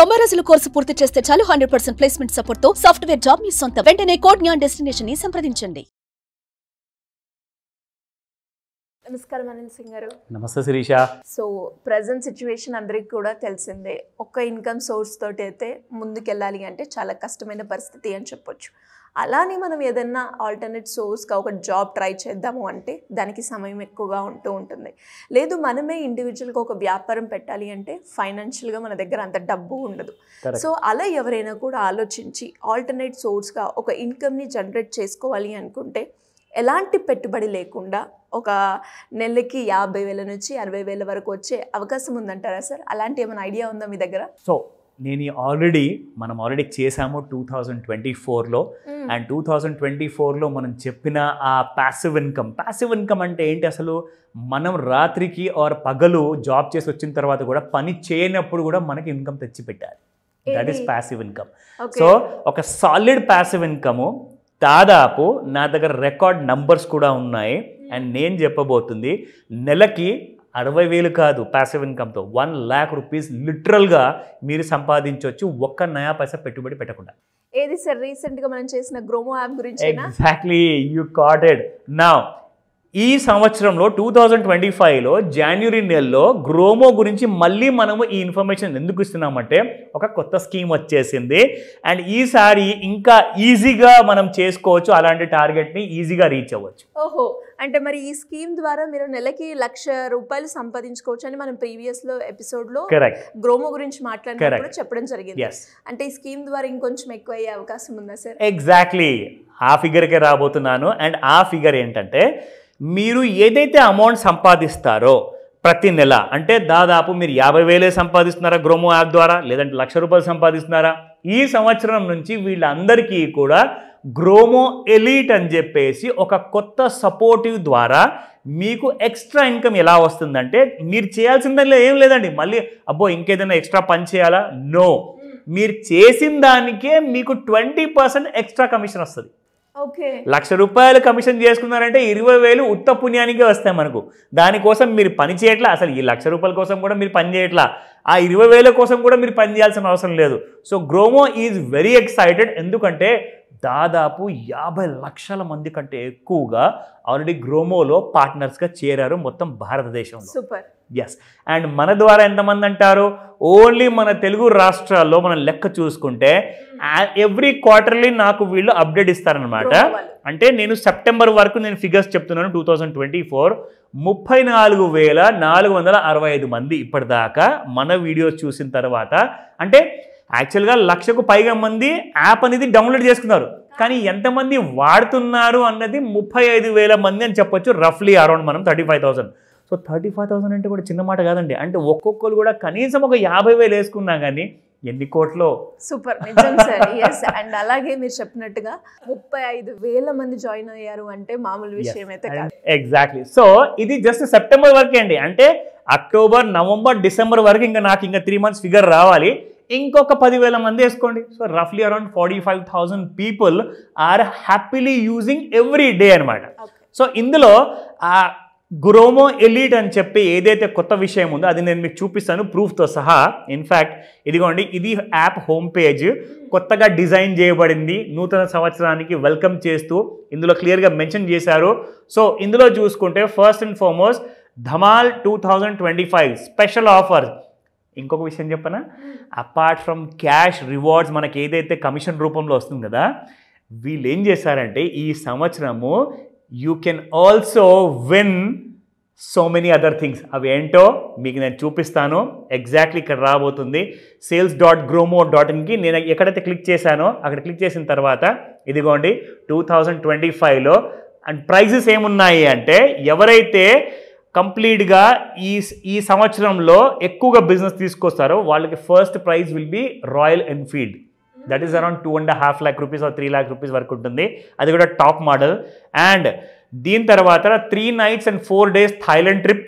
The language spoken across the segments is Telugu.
90 రోజుల కోర్సు పూర్తి చేస్తే చాలు 100% ప్లేస్మెంట్ సపోర్ట్ తో సాఫ్ట్వేర్ జాబ్ మీ సొంతం. వెంటనే కోడ్ జ్ఞాన్ డెస్టినేషన్ ని సంప్రదించండి. నమస్కారం అనిల్ సింగ్ గారు. నమస్తే శిరీష. సో ప్రజెంట్ సిచ్యువేషన్ అందరికీ కూడా తెలిసిందే. ఒక్క ఇన్కమ్ సోర్స్ తోటి అయితే ముందుకెళ్ళాలి అంటే చాలా కష్టమైన పరిస్థితి అని చెప్పొచ్చు. అలానే మనం ఏదన్నా ఆల్టర్నేట్ సోర్స్గా ఒక జాబ్ ట్రై చేద్దాము అంటే దానికి సమయం ఎక్కువగా ఉంటుంది. లేదు మనమే ఇండివిజువల్గా ఒక వ్యాపారం పెట్టాలి అంటే ఫైనాన్షియల్గా మన దగ్గర అంత డబ్బు ఉండదు. సో అలా ఎవరైనా కూడా ఆలోచించి ఆల్టర్నేట్ సోర్స్గా ఒక ఇన్కమ్ని జనరేట్ చేసుకోవాలి అనుకుంటే ఎలాంటి పెట్టుబడి లేకుండా ఒక నెలకి 50,000 నుంచి 60,000 వరకు వచ్చే అవకాశం ఉందంటారా సార్? అలాంటి ఏమైనా ఐడియా ఉందా మీ దగ్గర? సో మనం ఆల్రెడీ చేసాము 2024లో. అండ్ 2024లో మనం చెప్పిన ఆ ప్యాసివ్ ఇన్కమ్ అంటే ఏంటి అసలు? మనం రాత్రికి ఆర్ పగలు జాబ్ చేసి వచ్చిన తర్వాత కూడా పని చేయనప్పుడు కూడా మనకి ఇన్కమ్ తెచ్చి పెట్టాలి. That is passive income. So ఒక సాలిడ్ ప్యాసివ్ ఇన్కమ్ దాదాపు నా దగ్గర రికార్డ్ నంబర్స్ కూడా ఉన్నాయి. అండ్ నేను చెప్పబోతుంది నెలకి 60,000 కాదు, ప్యాసివ్ ఇన్కమ్తో 1 lakh rupees లిటరల్గా మీరు సంపాదించవచ్చు ఒక్క నయా పైసా పెట్టుబడి పెట్టకుండా. ఏది సార్? రీసెంట్గా మనం చేసిన గ్రోమో యాప్ గురించి. Exactly, you got it. Now ఈ సంవత్సరంలో 2025లో జనవరి నెలలో గ్రోమో గురించి మళ్ళీ మనము ఈ ఇన్ఫర్మేషన్ ఎందుకు ఇస్తున్నామంటే ఒక కొత్త స్కీమ్ వచ్చేసింది. అండ్ ఈసారి ఇంకా ఈజీగా మనం చేసుకోవచ్చు, అలాంటి టార్గెట్ని ఈజీగా రీచ్ అవ్వచ్చు. ఓహో, అంటే మరి ఈ స్కీమ్ ద్వారా మీరు నెలకి ₹1,00,000 సంపాదించుకోవచ్చు అని మనం ప్రీవియస్లో ఎపిసోడ్లో గ్రోమో గురించి మాట్లాడినప్పుడు చెప్పడం జరిగింది. అంటే ఈ స్కీమ్ ద్వారా ఇంకొంచెం ఎక్కువ అయ్యే అవకాశం ఉందా సార్? ఎగ్జాక్ట్లీ, ఆ ఫిగర్కే రాబోతున్నాను. అండ్ ఆ ఫిగర్ ఏంటంటే మీరు ఏదైతే అమౌంట్ సంపాదిస్తారో ప్రతి నెల, అంటే దాదాపు మీరు 50,000 సంపాదిస్తున్నారా గ్రోమో యాప్ ద్వారా, లేదంటే ₹1,00,000 సంపాదిస్తున్నారా, ఈ సంవత్సరం నుంచి వీళ్ళందరికీ కూడా గ్రోమో ఎలీట్ అని చెప్పేసి ఒక కొత్త సపోర్టివ్ ద్వారా మీకు ఎక్స్ట్రా ఇన్కమ్ ఎలా వస్తుందంటే మీరు చేయాల్సిందల్లా ఏం లేదండి, మళ్ళీ అబ్బో ఇంకేదైనా ఎక్స్ట్రా పని చేయాలా? నో, మీరు చేసిన దానికే మీకు 20% ఎక్స్ట్రా కమిషన్ వస్తుంది. ₹1,00,000 కమిషన్ చేసుకున్నారంటే 20,000 ఉత్త పుణ్యానికే వస్తాయి మనకు. దానికోసం మీరు పని చేయట్లా, అసలు ఈ ₹1,00,000 కోసం కూడా మీరు పని చేయట్లా, ఆ 20,000 కోసం కూడా మీరు పని చేయాల్సిన అవసరం లేదు. So Gromor is very excited, ఎందుకంటే దాదాపు 50 లక్షల మంది కంటే ఎక్కువగా ఆల్రెడీ గ్రోమోలో పార్ట్నర్స్గా చేరారు మొత్తం భారతదేశంలో. సూపర్. ఎస్. అండ్ మన ద్వారా ఎంతమంది అంటారు? ఓన్లీ మన తెలుగు రాష్ట్రాల్లో మనం లెక్క చూసుకుంటే ఎవ్రీ క్వార్టర్లీ నాకు వీళ్ళు అప్డేట్ ఇస్తారనమాట. అంటే నేను సెప్టెంబర్ వరకు నేను ఫిగర్స్ చెప్తున్నాను. 2024 34,465 మంది ఇప్పటిదాకా మన వీడియోస్ చూసిన తర్వాత, అంటే యాక్చువల్గా 1,00,000కు పైగా మంది యాప్ అనేది డౌన్లోడ్ చేసుకున్నారు, కానీ ఎంతమంది వాడుతున్నారు అన్నది 35,000 మంది అని చెప్పొచ్చు. రఫ్లీ అరౌండ్ మనం 35,000. సో 35,000 అంటే కూడా చిన్న మాట కాదండి. అంటే ఒక్కొక్కరు కూడా కనీసం ఒక 50,000 వేసుకున్నా కానీ ఎన్ని కోట్లు. సూపర్, నిజం సార్. ఎస్. అండ్ అలాగే మీరు చెప్పినట్టుగా 35,000 మంది జాయిన్ అయ్యారు అంటే మామూలు విషయం అయితే కాదు. ఎగ్జాక్ట్లీ. సో ఇది జస్ట్ సెప్టెంబర్ వరకే అండి, అంటే అక్టోబర్, నవంబర్, డిసెంబర్ వరకు ఇంకా నాకు ఇంకా 3 months ఫిగర్ రావాలి. ఇంకొక 10,000 మంది వేసుకోండి. సో రఫ్లీ around 45,000 people are happily using every day అనమాట. సో ఇందులో ఆ గ్రోమో ఎలీట్ అని చెప్పి ఏదైతే కొత్త విషయం ఉందో అది నేను మీకు చూపిస్తాను ప్రూఫ్తో సహా. ఇన్ఫ్యాక్ట్ ఇదిగోండి, ఇది యాప్ హోమ్ పేజ్ కొత్తగా డిజైన్ చేయబడింది, నూతన సంవత్సరానికి వెల్కమ్ చేస్తూ ఇందులో క్లియర్గా మెన్షన్ చేశారు. సో ఇందులో చూసుకుంటే first and foremost Dhamaal 2025 special offer. ఇంకొక విషయం చెప్పనా, అపార్ట్ ఫ్రమ్ క్యాష్ రివార్డ్స్ మనకి ఏదైతే కమిషన్ రూపంలో వస్తుంది కదా, వీళ్ళు ఏం చేశారంటే ఈ సంవత్సరము you can also win so many other things. అవి ఏంటో మీకు నేను చూపిస్తాను. ఎగ్జాక్ట్లీ ఇక్కడ రాబోతుంది. sales.gromo.inకి నేను ఎక్కడైతే క్లిక్ చేశానో అక్కడ క్లిక్ చేసిన తర్వాత ఇదిగోండి 2025లో అండ్ ప్రైజెస్ ఏమున్నాయి అంటే, ఎవరైతే కంప్లీట్గా ఈ సంవత్సరంలో ఎక్కువగా బిజినెస్ తీసుకొస్తారో వాళ్ళకి first prize will be royal Enfield. That is around 2.5 lakh rupees or 3 lakh rupees వరకు ఉంటుంది. అది కూడా టాప్ మోడల్. అండ్ దీని తర్వాత 3 nights and 4 days Thailand trip.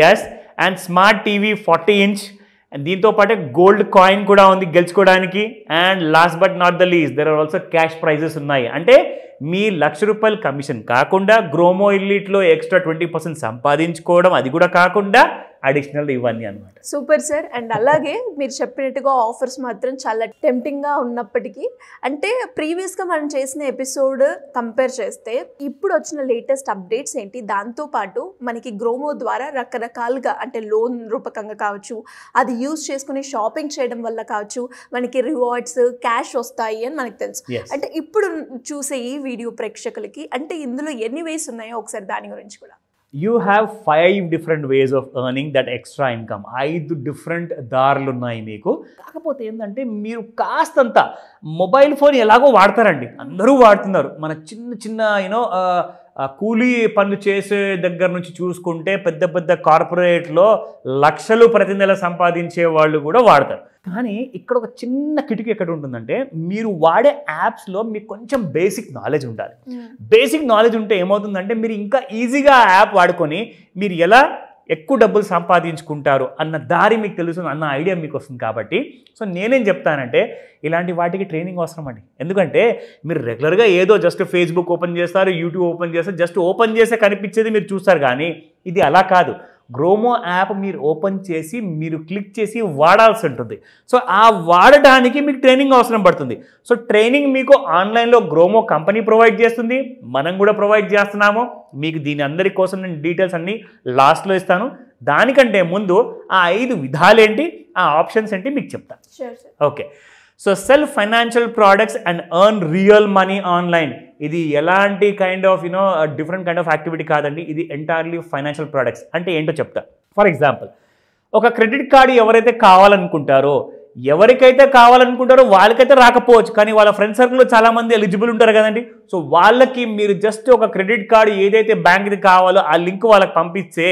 Yes. And smart TV 40 inch. And దీంతో పాటే గోల్డ్ కాయిన్ కూడా ఉంది గెలుచుకోవడానికి. And last but not the least there are also cash prizes ఉన్నాయి. అంటే మీ ₹1,00,000 కమిషన్ కాకుండా గ్రోమో ఎలీట్లో ఎక్స్ట్రా 20% సంపాదించుకోవడం, అది కూడా కాకుండా అడిషనల్ ఇవన్నీ అనమాట. Super sir. అండ్ అలాగే మీరు చెప్పినట్టుగా ఆఫర్స్ మాత్రం చాలా టెంప్టింగ్గా ఉన్నప్పటికీ, అంటే ప్రీవియస్గా మనం చేసిన ఎపిసోడ్ కంపేర్ చేస్తే ఇప్పుడు వచ్చిన లేటెస్ట్ అప్డేట్స్ ఏంటి, దాంతోపాటు మనకి గ్రోమో ద్వారా రకరకాలుగా అంటే లోన్ రూపకంగా కావచ్చు, అది యూజ్ చేసుకుని షాపింగ్ చేయడం వల్ల కావచ్చు, మనకి రివార్డ్స్ క్యాష్ వస్తాయి అని మనకు తెలుసు. అంటే ఇప్పుడు చూసే ఈ వీడియో ప్రేక్షకులకి అంటే ఇందులో ఎన్ని వేస్ ఉన్నాయో ఒకసారి దాని గురించి కూడా. You have 5 different ways of earning that extra income. 5 different దారులు ఉన్నాయి మీకు. కాకపోతే ఏంటంటే మీరు కాస్తంత మొబైల్ ఫోన్ ఎలాగో వాడతారండి, అందరూ వాడుతున్నారు. మన చిన్న చిన్న కూలీ పనులు చేసే దగ్గర నుంచి చూసుకుంటే పెద్ద పెద్ద కార్పొరేట్లో లక్షలు ప్రతి నెల సంపాదించే వాళ్ళు కూడా వాడతారు. కానీ ఇక్కడ ఒక చిన్న కిటికీ ఎక్కడ ఉంటుందంటే, మీరు వాడే యాప్స్లో మీకు కొంచెం బేసిక్ నాలెడ్జ్ ఉండాలి. బేసిక్ నాలెడ్జ్ ఉంటే ఏమవుతుందంటే మీరు ఇంకా ఈజీగా ఆ యాప్ వాడుకొని మీరు ఎలా ఎక్కువ డబ్బులు సంపాదించుకుంటారు అన్న దారి మీకు తెలుసు, అన్న ఐడియా మీకు వస్తుంది. కాబట్టి సో నేనేం చెప్తానంటే ఇలాంటి వాటికి ట్రైనింగ్ అవసరం అండి. ఎందుకంటే మీరు రెగ్యులర్గా ఏదో జస్ట్ ఫేస్బుక్ ఓపెన్ చేస్తారు, యూట్యూబ్ ఓపెన్ చేస్తారు, జస్ట్ ఓపెన్ చేస్తే కనిపించేది మీరు చూస్తారు. కానీ ఇది అలా కాదు. గ్రోమో యాప్ మీరు ఓపెన్ చేసి మీరు క్లిక్ చేసి వాడాల్సి ఉంటుంది. సో ఆ వాడడానికి మీకు ట్రైనింగ్ అవసరం పడుతుంది. సో ట్రైనింగ్ మీకు ఆన్లైన్లో గ్రోమో కంపెనీ ప్రొవైడ్ చేస్తుంది, మనం కూడా ప్రొవైడ్ చేస్తున్నాము. మీకు దీని అందరి కోసం నేను డీటెయిల్స్ అన్నీ లాస్ట్లో ఇస్తాను. దానికంటే ముందు ఆ 5 విధాలేంటి, ఆ ఆప్షన్స్ ఏంటి మీకు చెప్తాను. Okay, so cell financial products and earn real money online. ఇది ఎలాంటి kind of different kind of activity కాదండి, ఇది ఎంటైర్లీ ఫైనాన్షియల్ ప్రోడక్ట్స్. అంటే ఏంటో చెప్తా. ఫర్ ఎగ్జాంపుల్, ఒక క్రెడిట్ కార్డు ఎవరైతే కావాలనుకుంటారో వాళ్ళకైతే రాకపోవచ్చు, కానీ వాళ్ళ ఫ్రెండ్ సర్కిల్లో చాలామంది ఎలిజిబుల్ ఉంటారు కదండి. సో వాళ్ళకి మీరు జస్ట్ ఒక క్రెడిట్ కార్డు ఏదైతే బ్యాంక్ది కావాలో ఆ లింక్ వాళ్ళకి పంపిస్తే,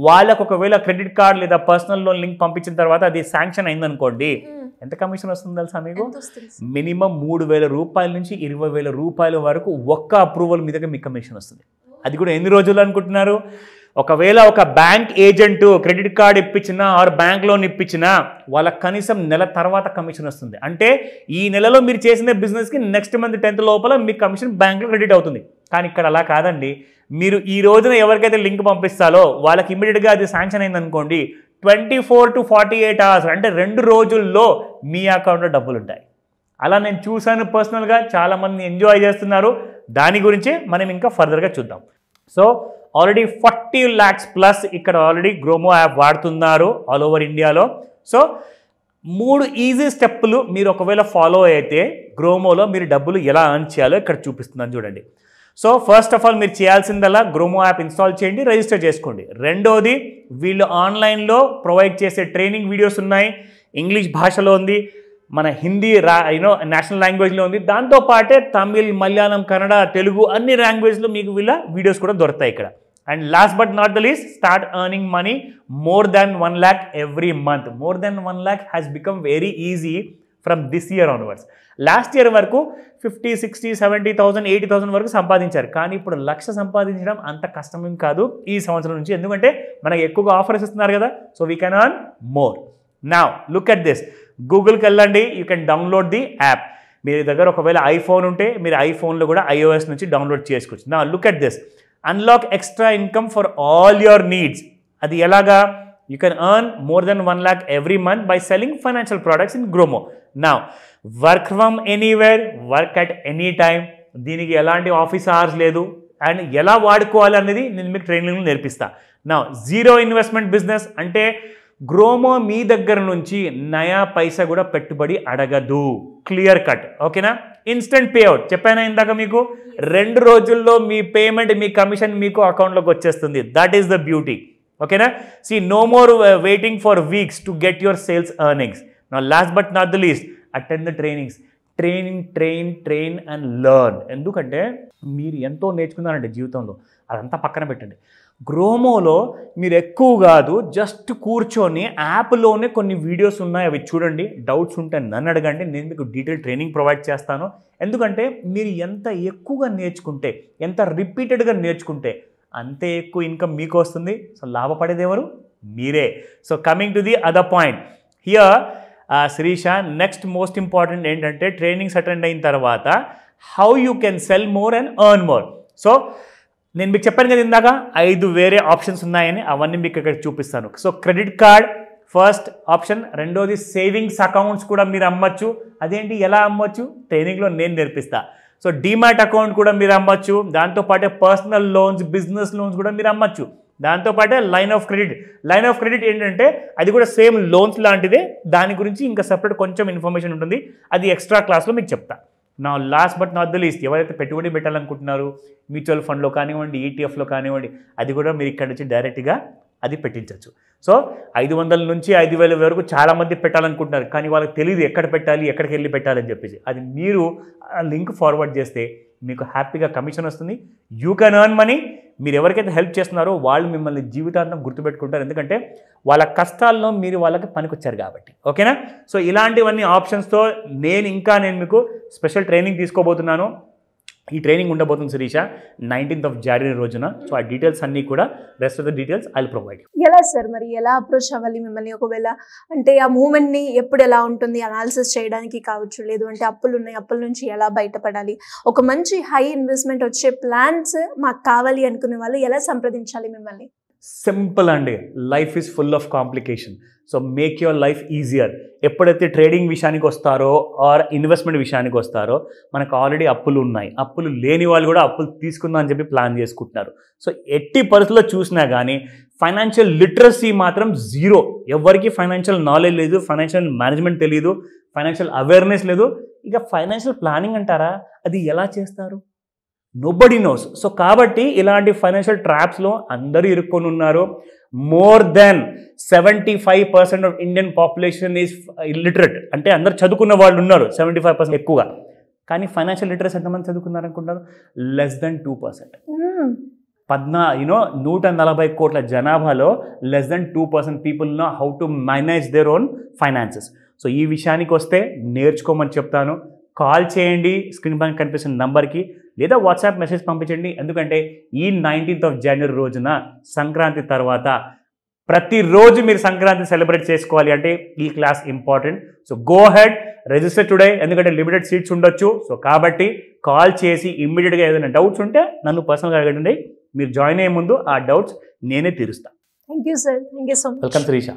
వాళ్ళకు ఒకవేళ క్రెడిట్ కార్డు లేదా పర్సనల్ లోన్ లింక్ పంపించిన తర్వాత అది శాంక్షన్ అయిందనుకోండి, ఎంత కమిషన్ వస్తుంది తెలుసా మీకు? మినిమం 3,000 రూపాయల నుంచి 20,000 రూపాయల వరకు ఒక్క అప్రూవల్ మీదగా మీకు కమిషన్ వస్తుంది. అది కూడా ఎన్ని రోజులు అనుకుంటున్నారు? ఒకవేళ ఒక బ్యాంక్ ఏజెంట్ క్రెడిట్ కార్డు ఇప్పించినా ఆర్ బ్యాంక్ లోన్ ఇప్పించినా వాళ్ళకి కనీసం నెల తర్వాత కమిషన్ వస్తుంది. అంటే ఈ నెలలో మీరు చేసిన బిజినెస్కి నెక్స్ట్ మంత్ 10th లోపల మీకు కమిషన్ బ్యాంక్లో క్రెడిట్ అవుతుంది. కానీ ఇక్కడ అలా కాదండి. మీరు ఈ రోజున ఎవరికైతే లింక్ పంపిస్తారో వాళ్ళకి ఇమీడియట్గా అది శాంక్షన్ అయిందనుకోండి, 24 to 48 hours అంటే 2 రోజుల్లో మీ అకౌంట్లో డబ్బులు ఉంటాయి. అలా నేను చూశాను పర్సనల్గా, చాలామంది ఎంజాయ్ చేస్తున్నారు. దాని గురించి మనం ఇంకా ఫర్దర్గా చూద్దాం. సో ఆల్రెడీ 40 lakhs ప్లస్ ఇక్కడ ఆల్రెడీ గ్రోమో యాప్ వాడుతున్నారు ఆల్ ఓవర్ ఇండియాలో. సో 3 ఈజీ స్టెప్పులు మీరు ఒకవేళ ఫాలో అయితే గ్రోమోలో మీరు డబ్బులు ఎలా ఎర్న్ చేయాలో ఇక్కడ చూపిస్తున్నాను చూడండి. సో ఫస్ట్ ఆఫ్ ఆల్ మీరు చేయాల్సిందల్లా గ్రోమో యాప్ ఇన్స్టాల్ చేయండి, రిజిస్టర్ చేసుకోండి. రెండోది, వీళ్ళు ఆన్లైన్లో ప్రొవైడ్ చేసే ట్రైనింగ్ వీడియోస్ ఉన్నాయి. ఇంగ్లీష్ భాషలో ఉంది, మన హిందీ నేషనల్ లాంగ్వేజ్లో ఉంది. దాంతోపాటే తమిళ్, మలయాళం, కన్నడ, తెలుగు అన్ని లాంగ్వేజ్లో మీకు వీళ్ళ వీడియోస్ కూడా దొరుకుతాయి ఇక్కడ. And last but not the least, start earning money more than 1 lakh every month. More than 1 lakh has become very easy from this year onwards. Last year వరకు 50, 60, 70,000, 80,000 వరకు సంపాదించారు. కానీ ఇప్పుడు 1,00,000 సంపాదించడం అంత కష్టమేం కాదు ఈ సంవత్సరం నుంచి, ఎందుకంటే మనకు ఎక్కువగా ఆఫర్స్ ఇస్తున్నారు కదా. So we can earn more. Now look at this. గూగుల్కి వెళ్ళండి, you can download the app. మీ దగ్గర ఒకవేళ ఐఫోన్ ఉంటే మీరు ఐఫోన్లో కూడా iOS నుంచి డౌన్లోడ్ చేసుకోవచ్చు. Now look at this. Unlock extra income for all your needs. అది ఎలాగా? You can earn more than 1 lakh every month by selling financial products in Gromo. Now, work from anywhere, work at any time. దీనికి ఎలాంటి ఆఫీస్ అవర్స్ లేదు. అండ్ ఎలా వాడుకోవాలి అనేది నేను మీకు ట్రైనింగ్లో నేర్పిస్తా. నా 0 ఇన్వెస్ట్మెంట్ బిజినెస్ అంటే గ్రోమో మీ దగ్గర నుంచి నయా పైసా కూడా పెట్టుబడి అడగదు. Clear cut. ఓకేనా? ఇన్స్టెంట్ పేఅవుట్ చెప్పానా ఇందాక మీకు. 2 రోజుల్లో మీ పేమెంట్, మీ కమిషన్ మీకు అకౌంట్లోకి వచ్చేస్తుంది. That is the beauty. Okay na? See, no more waiting for weeks to get your sales earnings. Now last but not the least, attend the trainings. Train and learn. ఎందుకంటే మీరు ఎంతో నేర్చుకున్నారంటే జీవితంలో, అదంతా పక్కన పెట్టండి. గ్రోమోలో మీరు ఎక్కువ కాదు, జస్ట్ కూర్చొని యాప్లోనే కొన్ని వీడియోస్ ఉన్నాయి, అవి చూడండి. డౌట్స్ ఉంటే నన్ను అడగండి, నేను మీకు డీటెయిల్ ట్రైనింగ్ ప్రొవైడ్ చేస్తాను. ఎందుకంటే మీరు ఎంత ఎక్కువగా నేర్చుకుంటే, ఎంత రిపీటెడ్గా నేర్చుకుంటే అంతే ఎక్కువ ఇన్కమ్ మీకు వస్తుంది. సో లాభపడేది ఎవరు? మీరే. So coming to the other point here, Shirisha, next most important ఏంటంటే ట్రైనింగ్స్ అటెండ్ అయిన తర్వాత how you can sell more and earn more. So నేను మీకు చెప్పాను కదా ఇందాక 5 వేరే ఆప్షన్స్ ఉన్నాయని, అవన్నీ మీకు ఇక్కడ చూపిస్తాను. So credit card first option, రెండోది సేవింగ్స్ అకౌంట్స్ కూడా మీరు అమ్మచ్చు. అదేంటి, ఎలా అమ్మచ్చు, ట్రైనింగ్లో నేను నేర్పిస్తా. సో డీమ్యాట్ అకౌంట్ కూడా మీరు అమ్మచ్చు, దాంతోపాటే పర్సనల్ లోన్స్, బిజినెస్ లోన్స్ కూడా మీరు అమ్మచ్చు, దాంతోపాటే లైన్ ఆఫ్ క్రెడిట్ ఏంటంటే అది కూడా సేమ్ లోన్స్ లాంటిదే, దాని గురించి ఇంకా సపరేట్ కొంచెం ఇన్ఫర్మేషన్ ఉంటుంది, అది ఎక్స్ట్రా క్లాస్లో మీకు చెప్తా. నా last but not the least, ఎవరైతే పెట్టుబడి పెట్టాలనుకుంటున్నారో మ్యూచువల్ ఫండ్లో కానివ్వండి, ఈటీఎఫ్లో కానివ్వండి, అది కూడా మీరు ఇక్కడ నుంచి డైరెక్ట్గా అది పెట్టించవచ్చు. సో 500 నుంచి 5,000 వరకు చాలామంది పెట్టాలనుకుంటున్నారు, కానీ వాళ్ళకి తెలియదు ఎక్కడ పెట్టాలి, ఎక్కడికి వెళ్ళి పెట్టాలని చెప్పేసి. అది మీరు లింక్ ఫార్వర్డ్ చేస్తే మీకు హ్యాపీగా కమిషన్ వస్తుంది, యూ కెన్ ఎర్న్ మనీ. మీరు ఎవరికైతే హెల్ప్ చేస్తున్నారో వాళ్ళు మిమ్మల్ని జీవితాంతం గుర్తుపెట్టుకుంటారు, ఎందుకంటే వాళ్ళ కష్టాల్లో మీరు వాళ్ళకి పనికొచ్చారు కాబట్టి. ఓకేనా? సో ఇలాంటివన్నీ ఆప్షన్స్తో నేను మీకు స్పెషల్ ట్రైనింగ్ తీసుకోబోతున్నాను. ఈ ట్రైనింగ్ ఉండబోతుంది శిరీష 19th January రోజున. సో ఆ డీటెయిల్స్ అన్నీ కూడా, rest of the details I will provide. ఎలా సార్ మరి ఎలా అప్రోచ్ అవ్వాలి మిమ్మల్ని? ఒకవేళ అంటే ఆ మూమెంట్ని ఎప్పుడు ఎలా ఉంటుంది అనాలిసిస్ చేయడానికి కావచ్చు, లేదు అంటే అప్పులు ఉన్నాయి, అప్పుల నుంచి ఎలా బయటపడాలి, ఒక మంచి హై ఇన్వెస్ట్మెంట్ వచ్చే ప్లాన్స్ మాకు కావాలి అనుకునే వాళ్ళు ఎలా సంప్రదించాలి మిమ్మల్ని? సింపుల్ అండి, life is full of complication. So make your life easier. ఎప్పుడైతే ట్రేడింగ్ విషయానికి వస్తారో ఆర్ ఇన్వెస్ట్మెంట్ విషయానికి వస్తారో, మనకు ఆల్రెడీ అప్పులు ఉన్నాయి, అప్పులు లేని వాళ్ళు కూడా అప్పులు తీసుకుందాం అని చెప్పి ప్లాన్ చేసుకుంటున్నారు. సో ఎట్టి పరిస్థితుల్లో చూసినా కానీ ఫైనాన్షియల్ లిటరసీ మాత్రం జీరో. ఎవరికి ఫైనాన్షియల్ నాలెడ్జ్ లేదు, ఫైనాన్షియల్ మేనేజ్మెంట్ తెలియదు, ఫైనాన్షియల్ అవేర్నెస్ లేదు. ఇక ఫైనాన్షియల్ ప్లానింగ్ అంటారా, అది ఎలా చేస్తారు? Nobody nose. సో కాబట్టి ఇలాంటి ఫైనాన్షియల్ ట్రాప్స్లో అందరూ ఇరుక్కొని ఉన్నారు. More than 75% of Indian population is illiterate. అంటే అందరు చదువుకున్న వాళ్ళు ఉన్నారు 75% ఎక్కువగా, కానీ ఫైనాన్షియల్ లిటరసీ ఎంతమంది చదువుకున్నారు అనుకుంటారు? Less than 2%. 140 కోట్ల జనాభాలో less than 2% people know how to manage their own finances. So ఈ విషయానికి వస్తే నేర్చుకోమని చెప్తాను. కాల్ చేయండి స్క్రీన్ పైన కనిపిస్తున్న నంబర్కి, లేదా వాట్సాప్ మెసేజ్ పంపించండి. ఎందుకంటే ఈ 19th January రోజున సంక్రాంతి తర్వాత ప్రతిరోజు మీరు సంక్రాంతి సెలబ్రేట్ చేసుకోవాలి అంటే ఈ class important. So go head, register today, ఎందుకంటే లిమిటెడ్ సీట్స్ ఉండొచ్చు. సో కాబట్టి కాల్ చేసి ఇమ్మీడియట్గా ఏదైనా డౌట్స్ ఉంటే నన్ను పర్సనల్గా అడగండి. మీరు జాయిన్ అయ్యే ముందు ఆ డౌట్స్ నేనే తీరుస్తాను. Thank you sir, thank you so much. Welcome Sirisha.